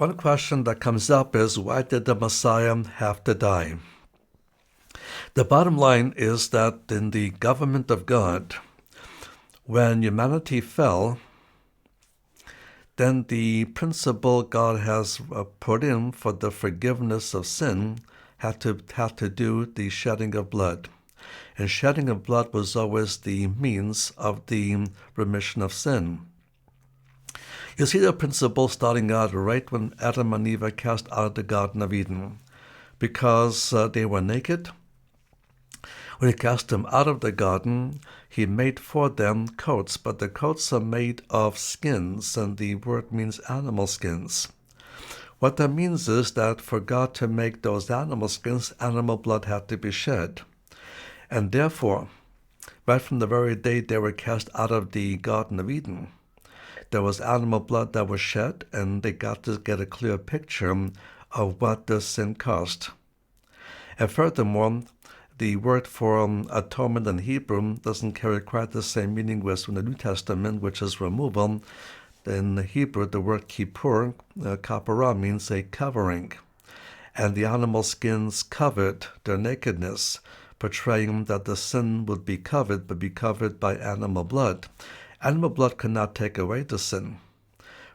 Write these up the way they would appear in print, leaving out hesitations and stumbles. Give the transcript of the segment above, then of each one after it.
One question that comes up is, why did the Messiah have to die? The bottom line is that in the government of God, when humanity fell, then the principle God has put in for the forgiveness of sin had to do the shedding of blood. And shedding of blood was always the means of the remission of sin. You see the principle starting out right when Adam and Eve were cast out of the Garden of Eden. Because they were naked, when he cast them out of the garden, he made for them coats, but the coats are made of skins, and the word means animal skins. What that means is that for God to make those animal skins, animal blood had to be shed. And therefore, right from the very day they were cast out of the Garden of Eden, there was animal blood that was shed, and they got to get a clear picture of what the sin cost. And furthermore, the word for atonement in Hebrew doesn't carry quite the same meaning as in the New Testament, which is removal. In Hebrew, the word kippur, kapara, means a covering. And the animal skins covered their nakedness, portraying that the sin would be covered, but be covered by animal blood. Animal blood could not take away the sin,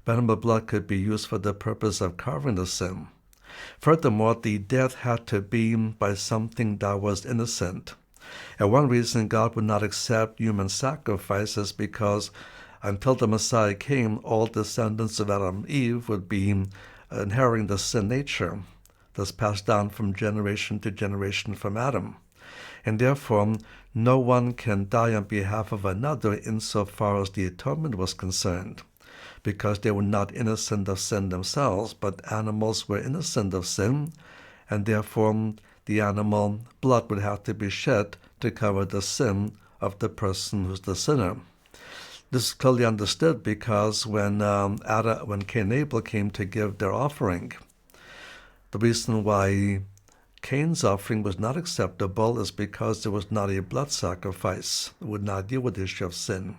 but animal blood could be used for the purpose of covering the sin. Furthermore, the death had to be by something that was innocent. And one reason God would not accept human sacrifices because until the Messiah came, all descendants of Adam and Eve would be inheriting the sin nature that's passed down from generation to generation from Adam. And therefore, no one can die on behalf of another insofar as the atonement was concerned, because they were not innocent of sin themselves, but animals were innocent of sin, and therefore the animal blood would have to be shed to cover the sin of the person who's the sinner. This is clearly understood because when Cain and Abel came to give their offering, the reason why Cain's offering was not acceptable is because there was not a blood sacrifice. It would not deal with the issue of sin.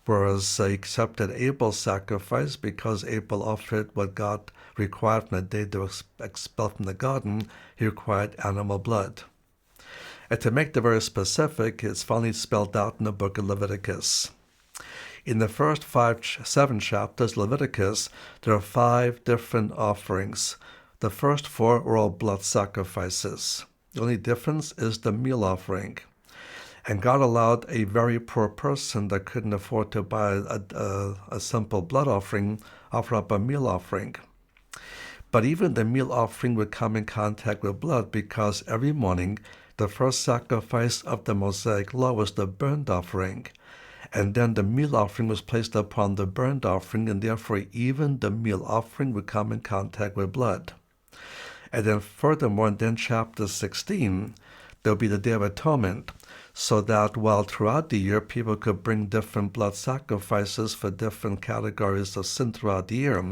Whereas he accepted Abel's sacrifice because Abel offered what God required from the day they were expelled from the garden. He required animal blood. And to make it very specific, it's finally spelled out in the book of Leviticus. In the first 7 chapters of Leviticus, there are 5 different offerings. The first 4 are all blood sacrifices. The only difference is the meal offering. And God allowed a very poor person that couldn't afford to buy a simple blood offering, offer up a meal offering. But even the meal offering would come in contact with blood because every morning the first sacrifice of the Mosaic law was the burnt offering. And then the meal offering was placed upon the burnt offering, and therefore even the meal offering would come in contact with blood. And then furthermore, in then chapter 16, there'll be the Day of Atonement, so that while throughout the year people could bring different blood sacrifices for different categories of sin throughout the year,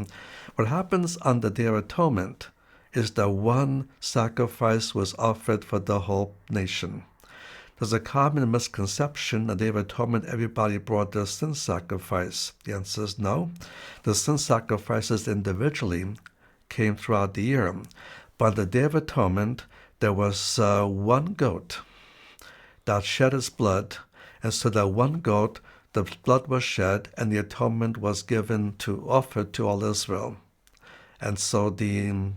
what happens on the Day of Atonement is that one sacrifice was offered for the whole nation. There's a common misconception on the Day of Atonement everybody brought their sin sacrifice. The answer is no. The sin sacrifices individually came throughout the year. But on the Day of Atonement, there was one goat that shed its blood, and so that one goat, the blood was shed, and the atonement was offered to all Israel. And so the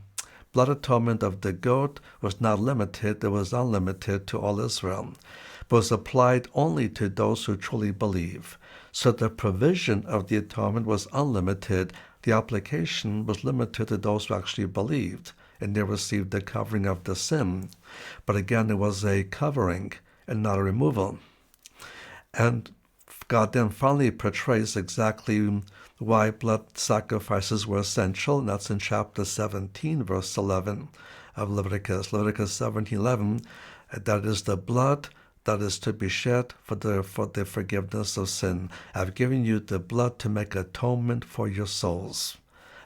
blood atonement of the goat was not limited, it was unlimited to all Israel, but was applied only to those who truly believe. So the provision of the atonement was unlimited, the application was limited to those who actually believed, and they received the covering of the sin. But again, it was a covering and not a removal. And God then finally portrays exactly why blood sacrifices were essential, and that's in chapter 17, verse 11 of Leviticus. Leviticus 17:11, that is the blood that is to be shed for the forgiveness of sin. I've given you the blood to make atonement for your souls.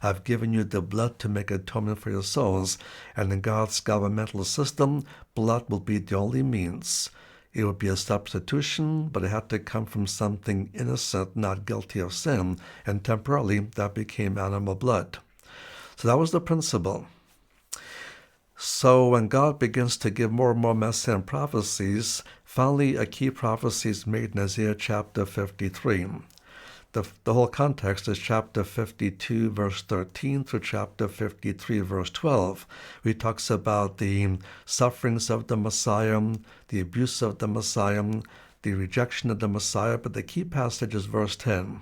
I've given you the blood to make atonement for your souls. And in God's governmental system, blood will be the only means. It would be a substitution, but it had to come from something innocent, not guilty of sin, and temporarily that became animal blood. So that was the principle. So when God begins to give more and more messianic prophecies, finally a key prophecy is made in Isaiah chapter 53. The whole context is chapter 52, verse 13 through chapter 53, verse 12. He talks about the sufferings of the Messiah, the abuse of the Messiah, the rejection of the Messiah, but the key passage is verse 10.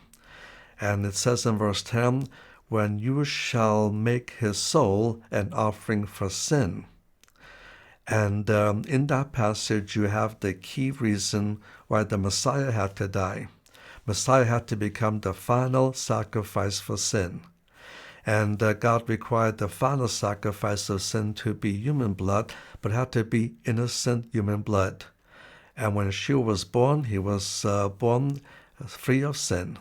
And it says in verse 10, when you shall make his soul an offering for sin. And in that passage, you have the key reason why the Messiah had to die. Messiah had to become the final sacrifice for sin. And God required the final sacrifice of sin to be human blood, but it had to be innocent human blood. And when Yeshua was born, he was born free of sin.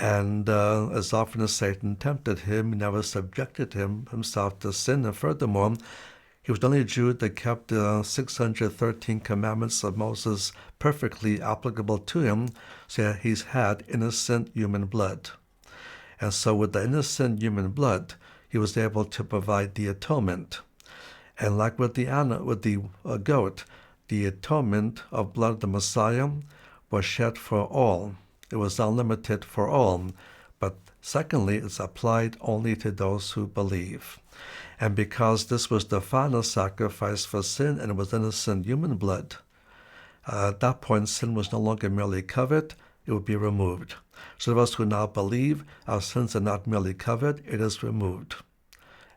And as often as Satan tempted him, he never subjected himself to sin. And furthermore, he was the only Jew that kept the 613 commandments of Moses perfectly applicable to him, so he's had innocent human blood. And so with the innocent human blood, he was able to provide the atonement. And like with the goat, the atonement of blood of the Messiah was shed for all. It was unlimited for all. But secondly, it's applied only to those who believe. And because this was the final sacrifice for sin and it was innocent human blood, at that point sin was no longer merely covered, it would be removed. So those who now believe our sins are not merely covered, it is removed.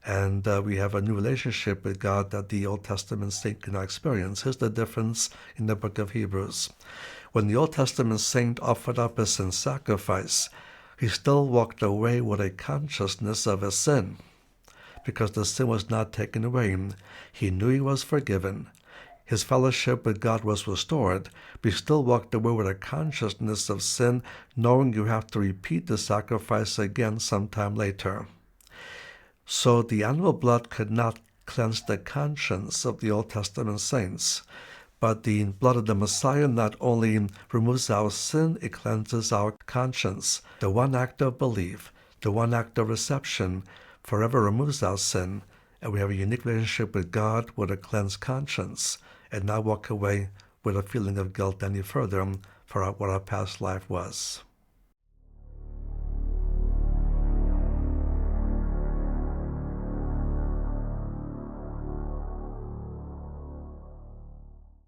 And we have a new relationship with God that the Old Testament saint cannot experience. Here's the difference in the book of Hebrews. When the Old Testament saint offered up a sin sacrifice, he still walked away with a consciousness of his sin, because the sin was not taken away. He knew he was forgiven. His fellowship with God was restored, but he still walked away with a consciousness of sin, knowing you have to repeat the sacrifice again sometime later. So the animal blood could not cleanse the conscience of the Old Testament saints, but the blood of the Messiah not only removes our sin, it cleanses our conscience. The one act of belief, the one act of reception, forever removes our sin, and we have a unique relationship with God with a cleansed conscience, and not walk away with a feeling of guilt any further for what our past life was.